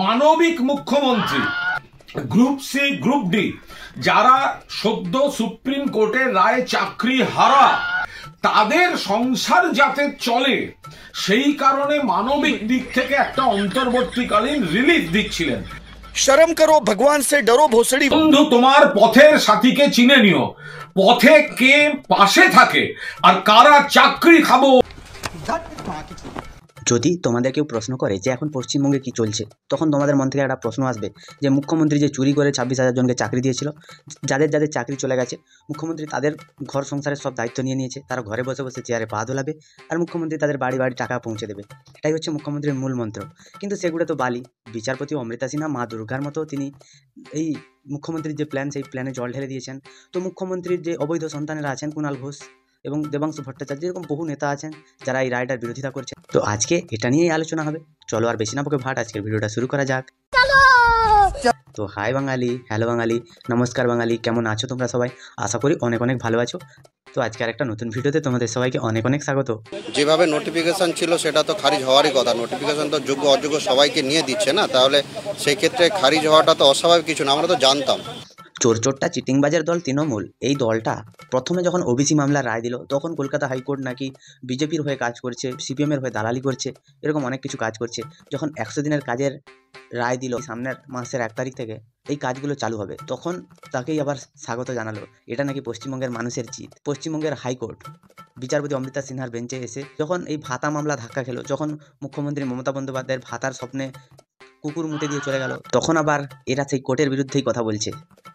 মানবিক মুখ্যমন্ত্রী, group C group D যারা সদ্য সুপ্রিম কোর্টের রায়ে চাকরি হারা, তাদের সংসার যাতে চলে সেই কারণে মানবিক দিক থেকে একটা অন্তর্বর্তীকালীন রিলিফ দিচ্ছিলেন। শরম করো, ভগবান সে ডরো ভোসড়ি। বন্ধু, তোমার পথের সাথীকে চিনে নিও, পথে কে পাশে থাকে আর কারা চাকরি খাবো। যদি তোমাদের কেউ প্রশ্ন করে যে এখন পশ্চিমবঙ্গে কি চলছে, তখন তোমাদের মন থেকে একটা প্রশ্ন আসবে যে মুখ্যমন্ত্রী যে চুরি করে 26,000 জনকে চাকরি দিয়েছিল, যাদের যাদের চাকরি চলে গেছে, মুখ্যমন্ত্রী তাদের ঘর সংসারের সব দায়িত্ব নিয়ে নিয়েছে। তারা ঘরে বসে বসে চেয়ারে পা দোলাবে আর মুখ্যমন্ত্রী তাদের বাড়ি বাড়ি টাকা পৌঁছে দেবে। এটাই হচ্ছে মুখ্যমন্ত্রীর মূল মন্ত্র। কিন্তু সেগুলো তো বালি। বিচারপতি অমৃতা সিনহা মা দুর্গার মতো তিনি এই মুখ্যমন্ত্রীর যে প্ল্যান, সেই প্ল্যানে জল ঢেলে দিয়েছেন। তো মুখ্যমন্ত্রীর যে অবৈধ সন্তানেরা আছেন, কুণাল ঘোষ এবং দেবাংশু ভট্টাচার্য, এরকম বহু নেতা আছেন যারা এই রায়টার বিরোধিতা করছে। তো আজকে এটা নিয়েই আলোচনা হবে। চলো আর বেশি না বকে ভাট, আজকের ভিডিওটা শুরু করা যাক। তো হাই বাঙালি, হ্যালো বাঙালি, নমস্কার বাঙালি, কেমন আছো তোমরা সবাই? আশা করি অনেক অনেক ভালো আছো। তো আজকে আর একটা নতুন ভিডিওতে তোমাদের সবাইকে অনেক অনেক স্বাগত। যেভাবে নোটিফিকেশন ছিল সেটা তো খারিজ হওয়ারই কথা। নোটিফিকেশন তো যোগ্য অযোগ্য সবাইকে নিয়ে দিচ্ছে না, তাহলে সেই ক্ষেত্রে খারিজ হওয়াটা তো অস্বাভাবিক কিছু না, আমরা তো জানতাম। চোরচোট্টা চিটিংবাজের দল তৃণমূল, এই দলটা প্রথমে যখন ওবিসি মামলার রায় দিল, তখন কলকাতা হাইকোর্ট নাকি বিজেপির হয়ে কাজ করছে, সিপিএমের হয়ে দালালি করছে, এরকম অনেক কিছু কাজ করছে। যখন 100 দিনের কাজের রায় দিল সামনের মাসের 1 তারিখ থেকে এই কাজগুলো চালু হবে, তখন তাকেই আবার স্বাগত জানালো। এটা নাকি পশ্চিমবঙ্গের মানুষের জিত। পশ্চিমবঙ্গের হাইকোর্ট বিচারপতি অমৃতা সিনহার বেঞ্চে এসে যখন এই ভাতা মামলা ধাক্কা খেলো, যখন মুখ্যমন্ত্রী মমতা বন্দ্যোপাধ্যায়ের ভাতার স্বপ্নে কুকুর মুতে দিয়ে চলে গেল, তখন আবার এরা সেই কোর্টের বিরুদ্ধেই কথা বলছে।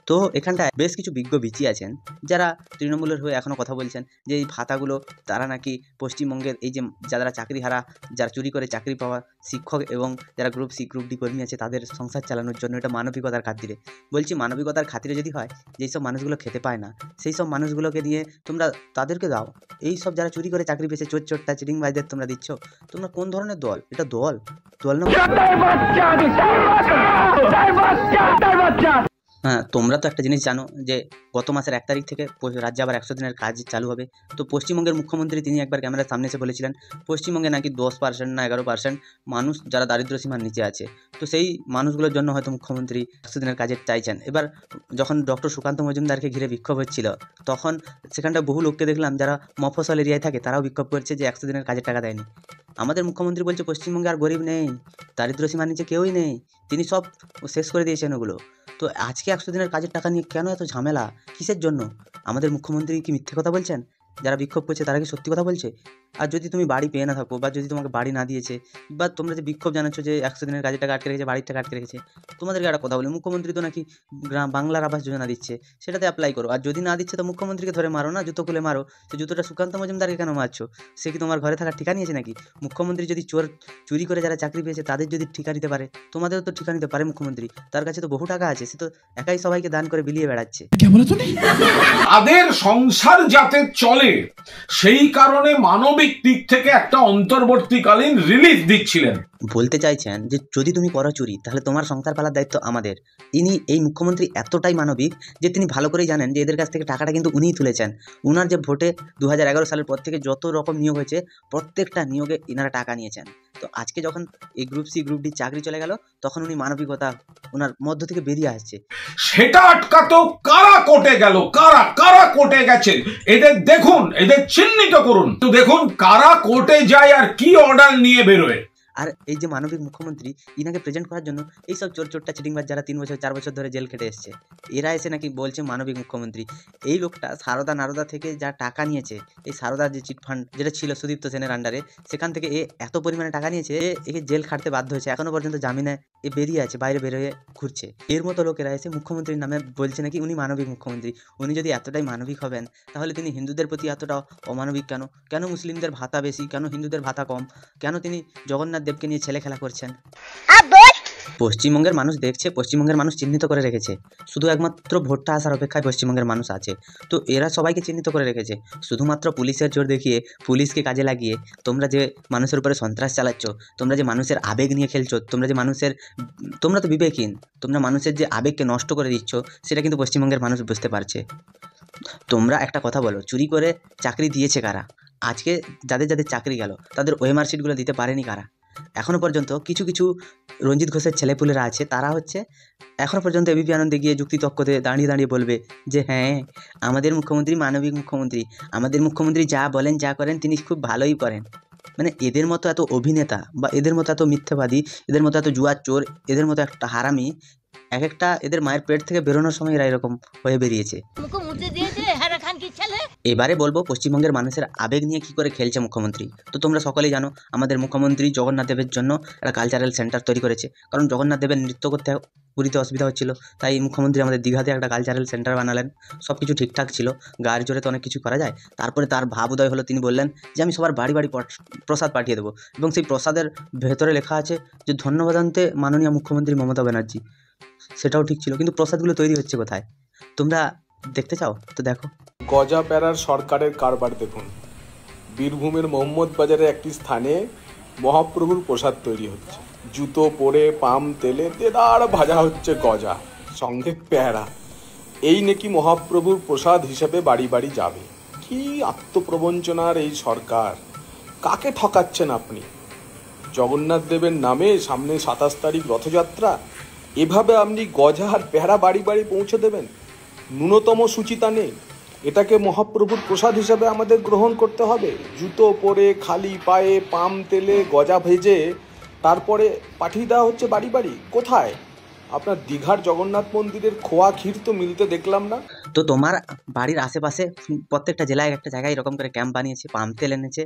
তো এখানটায় বেশ কিছু বিজ্ঞ বিচি আছেন যারা তৃণমূলের হয়ে এখনও কথা বলছেন যে এই ভাতাগুলো তারা নাকি পশ্চিমবঙ্গের এই যে যারা চাকরি হারা, যারা চুরি করে চাকরি পাওয়া শিক্ষক এবং যারা গ্রুপ সি গ্রুপ ডি কর্মী আছে, তাদের সংসার চালানোর জন্য এটা মানবিকতার খাতিরে। বলছি মানবিকতার খাতিরে যদি হয়, যেই সব মানুষগুলো খেতে পায় না সেই সব মানুষগুলোকে নিয়ে তোমরা তাদেরকে দাও। এই সব যারা চুরি করে চাকরি পেয়েছে, চোরচোট্টা চিটিংবাজদের তোমরা দিচ্ছ। তোমরা কোন ধরনের দল? এটা দল না। হ্যাঁ, তোমরা তো একটা জিনিস জানো যে গত মাসের 1 তারিখ থেকে রাজ্যে আবার 100 দিনের কাজ চালু হবে। তো পশ্চিমবঙ্গের মুখ্যমন্ত্রী তিনি একবার ক্যামেরার সামনে এসে বলেছিলেন পশ্চিমবঙ্গে নাকি 10% না 11% মানুষ যারা দারিদ্র সীমার নিচে আছে। তো সেই মানুষগুলোর জন্য হয়তো মুখ্যমন্ত্রী 100 দিনের কাজের চাইছেন। এবার যখন ডক্টর সুকান্ত মজুমদারকে ঘিরে বিক্ষোভ হচ্ছিল, তখন সেখানটা বহু লোককে দেখলাম যারা মফস্বল এরিয়ায় থাকে, তারাও বিক্ষোভ করছে যে 100 দিনের কাজের টাকা দেয়নি। আমাদের মুখ্যমন্ত্রী বলছে পশ্চিমবঙ্গে আর গরিব নেই, দারিদ্র সীমার নিচে কেউই নেই, তিনি সব শেষ করে দিয়েছেন ওগুলো। তো আজকে 100 দিনের কাজের টাকা নিয়ে কেন এত ঝামেলা, কিসের জন্য? আমাদের মুখ্যমন্ত্রী কি মিথ্যে কথা বলছেন? যারা বিক্ষোভ করছে তারা কি সত্যি কথা বলছে? আর যদি তুমি বাড়ি পেয়ে না থাকো, বা যদি তোমাকে বাড়ি না দিয়েছে, বা তোমরা যে বিক্ষোভ জানাচ্ছ যে 100 দিনের কাজের টাকা আটকে রেখেছে, বাড়ির টাকা আটকে রেখেছে, তোমাদেরকে একটা কথা বলি, মুখ্যমন্ত্রী তো নাকি বাংলার আবাস যোজনা দিচ্ছে, সেটাতে অ্যাপ্লাই করো। আর যদি না দিচ্ছে তো মুখ্যমন্ত্রীকে ধরে মারো না, জুতো খুলে মারো। তো জুতোটা সুকান্ত মজুমদারকে কেন মারছো? সে কি তোমার ঘরে থাকার ঠিকা নিয়েছে নাকি? মুখ্যমন্ত্রী যদি চুরি করে যারা চাকরি পেয়েছে তাদের যদি ঠিকা নিতে পারে, তোমাদেরও তো ঠিকা নিতে পারে মুখ্যমন্ত্রী। তার কাছে তো বহু টাকা আছে, সে তো একাই সবাইকে দান করে বিলিয়ে বেড়াচ্ছে। তাদের সংসার যাতে চলে সেই কারণে মানবিক দিক থেকে একটা অন্তর্বর্তীকালীন রিলিফ দিচ্ছিলেন। বলতে চাইছেন যে যদি তুমি করো চুরি, তাহলে তোমার সংসার পালার দায়িত্ব আমাদের। এই মুখ্যমন্ত্রী এতটাই মানবিক যে তিনি ভালো করেই জানেন যে এদের কাছ থেকে টাকাটা কিন্তু উনিই তুলেছেন। উনার যে ভোটে 2011 সালের পর থেকে যত রকম নিয়োগ হয়েছে, প্রত্যেকটা নিয়োগে ইনারা টাকা নিয়েছেন। তো আজকে যখন এই গ্রুপ সি গ্রুপ ডি চাকরি চলে গেল, তখন উনি মানবিকতা ওনার মধ্য থেকে বেরিয়ে আসছে। সেটা আটকাতেও কারা কোর্টে গেল, কারা কোর্টে গেছে, এদের দেখুন, এদের চিহ্নিত করুন। তো দেখুন কারা কোর্টে যায় আর কি অর্ডার নিয়ে বেরোয়। আর এই যে মানবিক মুখ্যমন্ত্রী, ইনাকে প্রেজেন্ট করার জন্য এইসব চোরচোট্টা চিটিংবাজ যারা 3 বছর 4 বছর ধরে জেল খেটে এসছে, এরা এসে নাকি বলছে মানবিক মুখ্যমন্ত্রী। এই লোকটা সারদা নারদা থেকে যা টাকা নিয়েছে, এই সারদার যে চিট ফান্ড যেটা ছিল সুদীপ্ত সেনের আন্ডারে, সেখান থেকে এত পরিমাণে টাকা নিয়েছে, একে জেল খাটতে বাধ্য হয়েছে। এখনো পর্যন্ত জামিনে বেরিয়ে আছে, বাইরে বেরোয় ঘুরছে। এর মতো লোকেরা এসে মুখ্যমন্ত্রীর নামে বলছে নাকি উনি মানবিক মুখ্যমন্ত্রী। উনি যদি এতটাই মানবিক হবেন, তাহলে তিনি হিন্দুদের প্রতি এতটা অমানবিক কেন? কেন মুসলিমদের ভাতা বেশি, কেন হিন্দুদের ভাতা কম? কেন তিনি জগন্নাথ দেবকে নিয়ে ছেলে খেলা করছেন? পশ্চিমবঙ্গের মানুষ দেখছে, পশ্চিমবঙ্গের মানুষ চিহ্নিত করে রেখেছে। শুধু একমাত্র ভোটটা আসার অপেক্ষায় পশ্চিমবঙ্গের মানুষ আছে। তো এরা সবাইকে চিহ্নিত করে রেখেছে। শুধুমাত্র পুলিশের জোর দেখিয়ে, পুলিশকে কাজে লাগিয়ে তোমরা যে মানুষের উপরে সন্ত্রাস চালাচ্ছ, তোমরা যে মানুষের আবেগ নিয়ে খেলছো, তোমরা তো বিবেকহীন, তোমরা মানুষের যে আবেগকে নষ্ট করে দিচ্ছ, সেটা কিন্তু পশ্চিমবঙ্গের মানুষ বুঝতে পারছে। তোমরা একটা কথা বলো, চুরি করে চাকরি দিয়েছে কারা? আজকে যাদের যাদের চাকরি গেল, তাদের ওএমআর শিটগুলো দিতে পারেনি কারা? এখনো পর্যন্ত কিছু কিছু রঞ্জিত ঘোষের ছেলেপুলেরা আছে, তারা হচ্ছে এখনো পর্যন্ত এবিপি আনন্দে গিয়ে যুক্তিতক্কতে দাঁড়িয়ে দাঁড়িয়ে বলবে যে হ্যাঁ আমাদের মুখ্যমন্ত্রী মানবিক মুখ্যমন্ত্রী, আমাদের মুখ্যমন্ত্রী যা বলেন যা করেন তিনি খুব ভালোই করেন। মানে এদের মতো এত অভিনেতা বা এদের মতো এত মিথ্যাবাদী, এদের মতো এত জুয়ার চোর, এদের মতো একটা হারামি এক একটা এদের মায়ের পেট থেকে বেরোনোর সময় এরা এরকম হয়ে বেরিয়েছে। এবারে বলবো পশ্চিমবঙ্গের মানুষের আবেগ নিয়ে কি করে খেলছে মুখ্যমন্ত্রী। তো তোমরা সকলেই জানো আমাদের মুখ্যমন্ত্রী জগন্নাথ দেবের জন্য একটা কালচারাল সেন্টার তৈরি করেছে, কারণ জগন্নাথ দেবের নৃত্য করতে পুরীতে অসুবিধা হচ্ছিল, তাই মুখ্যমন্ত্রী আমাদের দীঘাতে একটা কালচারাল সেন্টার বানালেন। সব কিছু ঠিকঠাক ছিল, গায়ের জোরে তো অনেক কিছু করা যায়। তারপরে তার ভাব উদয় হলো, তিনি বললেন যে আমি সবার বাড়ি বাড়ি প্রসাদ পাঠিয়ে দেবো, এবং সেই প্রসাদের ভেতরে লেখা আছে যে ধন্যবাদান্তে মাননীয় মুখ্যমন্ত্রী মমতা ব্যানার্জি। সেটাও ঠিক ছিল, কিন্তু প্রসাদগুলো তৈরি হচ্ছে কোথায়? তোমরা দেখতে চাও তো দেখো। গজা প্যারার সরকারের কারবার দেখুন। বীরভূমের মোহাম্মদ বাজারে একটি স্থানে মহাপ্রভুর প্রসাদ তৈরি হচ্ছে, জুতো পরে পাম তেলে দেদার ভাজা হচ্ছে গজা, সঙ্গে প্যারা। এই নাকি মহাপ্রভুর প্রসাদ হিসেবে বাড়ি বাড়ি যাবে। কি আত্মপ্রবঞ্চনার এই সরকার! কাকে ঠকাচ্ছেন আপনি? জগন্নাথ দেবের নামে সামনে 27 তারিখ রথযাত্রা, এভাবে আপনি গজা আর প্যারা বাড়ি বাড়ি পৌঁছে দেবেন? ন্যূনতম সুচিতা নেই। এটাকে মহাপ্রভুর প্রসাদ হিসাবে আমাদের গ্রহণ করতে হবে। জুতো পরে খালি পায়ে পাম তেলে গজা ভেজে তারপরে পাঠিয়ে দেওয়া হচ্ছে বাড়ি বাড়ি। কোথায়? আপনার দীঘার জগন্নাথ মন্দিরের খোয়া ক্ষীর তো মিলতে দেখলাম না। তো তোমার বাড়ির আশেপাশে প্রত্যেকটা জেলায় একটা জায়গায় এরকম করে ক্যাম্প বানিয়েছে, পাম তেল এনেছে।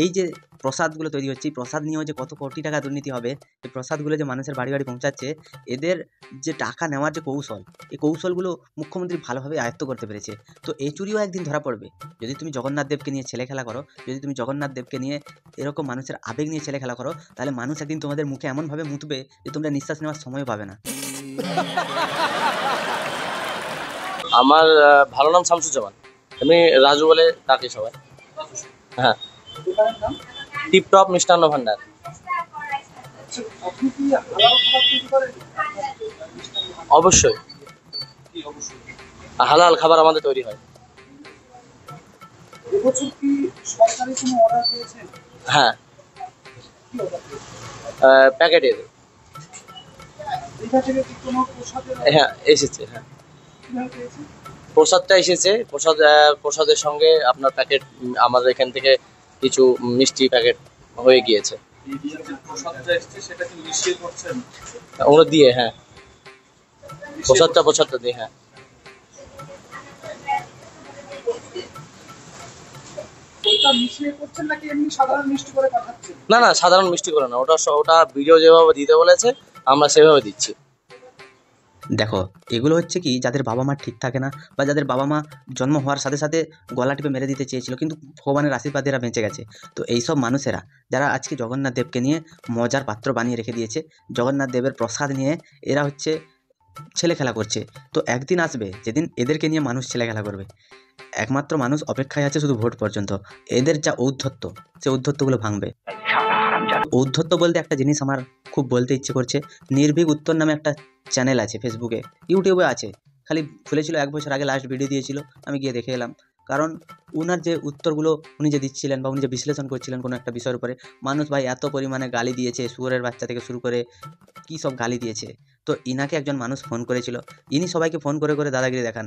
এই যে প্রসাদগুলো তৈরি হচ্ছে, এই প্রসাদ নিয়েও যে কত কোটি টাকা দুর্নীতি হবে, এই প্রসাদগুলো যে মানুষের বাড়ি বাড়ি পৌঁছাচ্ছে, এদের যে টাকা নেওয়ার যে কৌশল, এই কৌশলগুলো মুখ্যমন্ত্রী ভালোভাবে আয়ত্ত করতে পেরেছে। তো এই চুরিও একদিন ধরা পড়বে। যদি তুমি জগন্নাথ দেবকে নিয়ে ছেলে খেলা করো, যদি তুমি জগন্নাথ দেবকে নিয়ে এরকম মানুষের আবেগ নিয়ে ছেলে খেলা করো, তাহলে মানুষ একদিন তোমাদের মুখে এমনভাবে মুতবে যে তোমরা নিঃশ্বাস নেওয়ার সময় পাবে না। আমার ভালো নাম শামসুজ্জামান, আমি রাজু বলে ডাকি সবাই। হ্যাঁ, টিপটপ মিষ্টান্ন ভান্ডার। অবশ্যই হালাল খাবার আমাদের তৈরি হয়। হ্যাঁ, প্যাকেটের। হ্যাঁ এসেছে, হ্যাঁ প্রসাদটা এসেছে। প্রসাদের সঙ্গে আপনার প্যাকেট আমাদের এখান থেকে কিছু মিষ্টি প্যাকেট হয়ে গিয়েছে ওগুলো দিয়ে। হ্যাঁ, প্রসাদটা দিয়ে। হ্যাঁ, না না সাধারণ মিষ্টি করে না, ওটা ভিডিও যেভাবে দিতে বলেছে আমরা সেভাবে দিচ্ছি। দেখো এগুলো হচ্ছে কি, যাদের বাবা মা ঠিক থাকে না, বা যাদের বাবা মা জন্ম হওয়ার সাথে সাথে গলা টিপে মেরে দিতে চেয়েছিল কিন্তু ভগবানের আশীর্বাদে এরা বেঁচে গেছে। তো এইসব মানুষেরা যারা আজকে জগন্নাথ দেবকে নিয়ে মজার পাত্র বানিয়ে রেখে দিয়েছে, জগন্নাথ দেবের প্রসাদ নিয়ে এরা হচ্ছে ছেলে খেলা করছে। তো একদিন আসবে যেদিন এদেরকে নিয়ে মানুষ ছেলে খেলা করবে। একমাত্র মানুষ অপেক্ষায় আছে শুধু ভোট পর্যন্ত। এদের যা ঔদ্ধত্য, সে ঔদ্ধত্যগুলো ভাঙবে। ঔদ্ধত্য বলতে একটা জিনিস আমার খুব বলতে ইচ্ছে করছে। নির্ভীক উত্তর নামে একটা চ্যানেল আছে ফেসবুকে, ইউটিউবে আছে, খালি খুলেছিল 1 বছর আগে, লাস্ট ভিডিও দিয়েছিল, আমি গিয়ে দেখে এলাম। কারণ উনার যে উত্তরগুলো উনি যে দিচ্ছিলেন বা উনি যে বিশ্লেষণ করছিলেন কোনো একটা বিষয়ের উপরে, মানুষ ভাই এত পরিমাণে গালি দিয়েছে, শুয়োরের বাচ্চা থেকে শুরু করে কী সব গালি দিয়েছে। তো ইনাকে একজন মানুষ ফোন করেছিল, ইনি সবাইকে ফোন করে করে দাদাগিরি দেখান।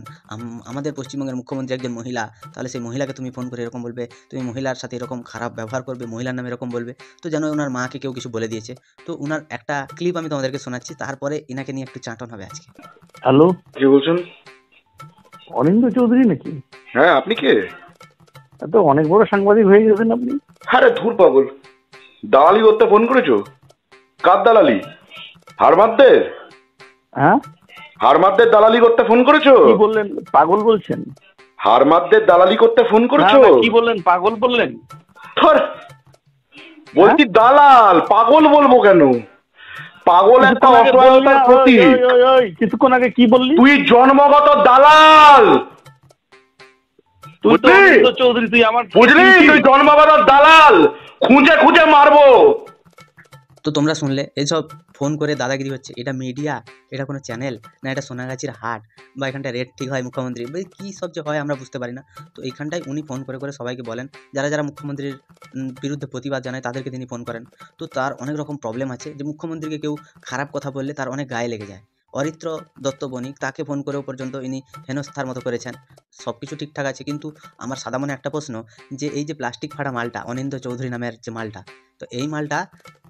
আমাদের পশ্চিমবঙ্গের মুখ্যমন্ত্রী একজন মহিলা, তাহলে সেই মহিলাকে তুমি ফোন করে এরকম বলবে, তুমি মহিলার সাথে এরকম খারাপ ব্যবহার করবে, মহিলার নামে এরকম বলবে। তো যেন ওনার মাকে কেউ কিছু বলে দিয়েছে। তো ওনার একটা ক্লিপ আমি তোমাদেরকে শোনাচ্ছি, তারপরে ইনাকে নিয়ে একটু চাটন হবে আজকে। হ্যালো, কে বলছেন? অনিন্দ চৌধুরী নাকি? হ্যাঁ, আপনি কে? এত অনেক বড় সাংবাদিক হয়ে গেছেন আপনি। আরে ধুর পাগল, দালালি করতে ফোন করেছো? কার দালালি? হারমাদদের? হ্যাঁ, হারমাদদের দালালি করতে ফোন করেছো? কি বললেন? পাগল বলছেন? হারমাদদের দালালি করতে ফোন করেছো? কি বললেন? পাগল বললেন? ধর, বলছি দালাল, পাগল বলবো কেন? পাগল একটা অসহায়তার প্রতীক। কিছুক্ষণ আগে কি বললি? তুই জন্মগত দালাল। চৌধুরী, তুই আমার বুঝলি? তুই জন্মগত দালাল, খুঁজে খুঁজে মারবো। তো তোমরা শুনলে এইসব ফোন করে দাদাগিরি হচ্ছে, এটা মিডিয়া, এটা কোনো চ্যানেল না, এটা সোনাগাছির হাট, বা এখানটায় রেট ঠিক হয় মুখ্যমন্ত্রী, কী সব যে হয় আমরা বুঝতে পারি না। তো এইখানটায় উনি ফোন করে করে সবাইকে বলেন, যারা যারা মুখ্যমন্ত্রীর বিরুদ্ধে প্রতিবাদ জানায় তাদেরকে তিনি ফোন করেন। তো তার অনেক রকম প্রবলেম আছে, যে মুখ্যমন্ত্রীকে কেউ খারাপ কথা বললে তার অনেক গায়ে লেগে যায়। অরিত্র দত্ত বণিক, তাকে ফোন করেও পর্যন্ত ইনি হেনস্থার মতো করেছেন। সব কিছু ঠিকঠাক আছে, কিন্তু আমার সাদা মনে একটা প্রশ্ন, যে এই যে প্লাস্টিক ফাটা মালটা, অনিন্দ্য চৌধুরী নামের যে মালটা, তো এই মালটা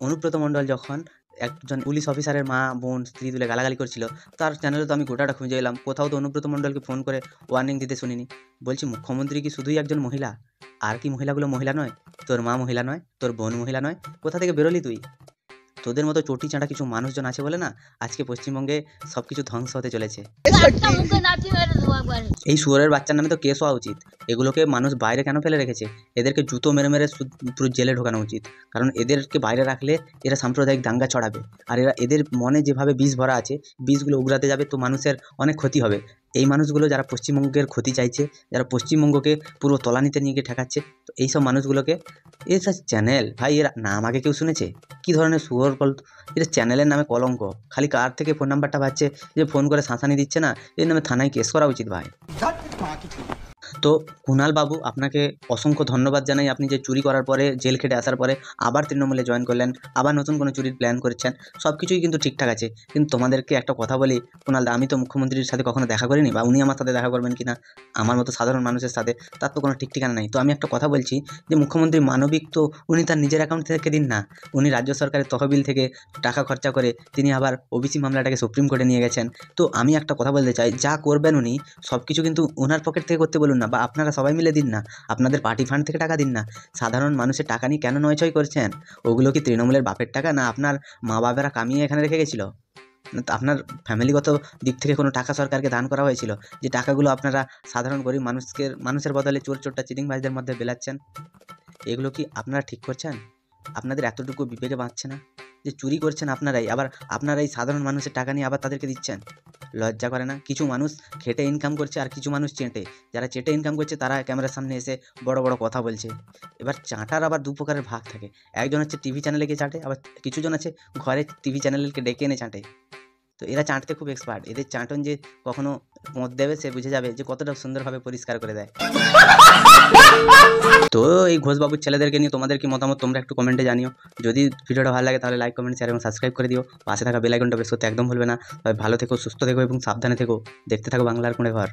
অনুব্রত মণ্ডল যখন একজন পুলিশ অফিসারের মা বোন স্ত্রী তুলে গালাগালি করছিল, তার চ্যানেলে তো আমি গোটাটা খুঁজে এলাম, কোথাও তো অনুব্রত মণ্ডলকে ফোন করে ওয়ার্নিং দিতে শুনিনি। বলছি মুখ্যমন্ত্রী কি শুধুই একজন মহিলা? আর কি মহিলাগুলো মহিলা নয়? তোর মা মহিলা নয়? তোর বোন মহিলা নয়? কোথা থেকে বেরোলি তুই? তোদের মতো চটি চাঁটা কিছু মানুষজন আছে বলে না আজকে পশ্চিমবঙ্গে সব কিছু ধ্বংস হতে চলেছে। এই শুয়োরের বাচ্চার নামে তো কেস হওয়া উচিত। এগুলোকে মানুষ বাইরে কেন ফেলে রেখেছে? এদেরকে জুতো মেরে মেরে পুরো জেলে ঢোকানো উচিত, কারণ এদেরকে বাইরে রাখলে এরা সাম্প্রদায়িক দাঙ্গা ছড়াবে, আর এদের মনে যেভাবে বিষ ভরা আছে, বিষগুলো উগরাতে যাবে, তো মানুষের অনেক ক্ষতি হবে। এই মানুষগুলো যারা পশ্চিমবঙ্গের ক্ষতি চাইছে, যারা পশ্চিমবঙ্গকে পুরো তলানিতে নিয়ে গিয়ে ঠেকাচ্ছে, তো এইসব মানুষগুলোকে, এইসব চ্যানেল ভাই, এরা নাম আগে কেউ শুনেছে? কী ধরনের শুয়োর এটা চ্যানেলের নামে কলঙ্ক। খালি কার থেকে ফোন নাম্বারটা পাচ্ছে, যে ফোন করে শাঁসানি দিচ্ছে না, এর নামে থানায় কেস করা উচিত ভাই। তো কুণাল বাবু, আপনাকে অসংখ্য ধন্যবাদ জানাই। আপনি যে চুরি করার পরে, জেল খেটে আসার পরে আবার তৃণমূলে জয়েন করলেন, আবার নতুন কোনো চুরির প্ল্যান করছেন, সব কিছুই কিন্তু ঠিকঠাক আছে। কিন্তু তোমাদেরকে একটা কথা বলি কুণাল দা, আমি তো মুখ্যমন্ত্রীর সাথে কখনো দেখা করিনি, বা উনি আমার সাথে দেখা করবেন কিনা আমার মতো সাধারণ মানুষের সাথে, তার তো কোনো ঠিক ঠিকানা নেই। তো আমি একটা কথা বলছি, যে মুখ্যমন্ত্রী মানবিক, তো উনি তার নিজের অ্যাকাউন্ট থেকে দিন না, উনি রাজ্য সরকারের তহবিল থেকে টাকা খরচা করে তিনি আবার ওবিসি মামলাটাকে সুপ্রিম কোর্টে নিয়ে গেছেন। তো আমি একটা কথা বলতে চাই, যা করবেন উনি সব কিছু কিন্তু ওনার পকেট থেকে করতে বলুন না, বা আপনারা সবাই মিলে দিন না, আপনাদের পার্টি ফান্ড থেকে টাকা দিন না। সাধারণ মানুষের টাকা নিয়ে কেন নয়ছয় করছেন? ওগুলো কি তৃণমূলের বাপের টাকা, না আপনার মা বাবারা কামিয়ে এখানে রেখে গেছিলো? আপনার ফ্যামিলিগত দিক থেকে কোনো টাকা সরকারকে দান করা হয়েছিল, যে টাকাগুলো আপনারা সাধারণ গরিব মানুষের বদলে চোরটা চিটিংবাজদের মধ্যে বেলাচ্ছেন? এগুলো কি আপনারা ঠিক করছেন? আপনাদের এতটুকু বিবেকে বাঁচছে না যে চুরি করছেন আপনারাই, আবার আপনারাই সাধারণ মানুষের টাকা নিয়ে আবার তাদেরকে দিচ্ছেন? লজ্জা করে না? কিছু মানুষ খেটে ইনকাম করছে, আর কিছু মানুষ চেটে। যারা চেটে ইনকাম করছে তারা ক্যামেরার সামনে এসে বড় বড় কথা বলছে। এবার চাঁটার আবার দু প্রকারের ভাগ থাকে, একজন হচ্ছে টিভি চ্যানেলে গিয়ে চাটে, আবার কিছুজন আছে ঘরে টিভি চ্যানেলকে ডেকে এনে চাটে। তো এরা চাটতে খুব এক্সপার্ট, এদের চাটন যে কখনো মত দেবে সে বুঝে যাবে যে কতটা সুন্দরভাবে পরিষ্কার করে দেয়। তো এই ঘোষবাবুর ছেলেদেরকে নিয়ে তোমাদের কি মতামত তোমরা একটু কমেন্টে জানিও। যদি ভিডিওটা ভালো লাগে তাহলে লাইক, কমেন্ট, শেয়ার এবং সাবস্ক্রাইব করে দিও। পাশে থাকা বেল আইকনটা প্রেস করতে একদম ভুলবে না। তবে ভালো থেকো, সুস্থ থেকো এবং সাবধানে থেকো। দেখতে থাকো বাংলার কোণে ঘর।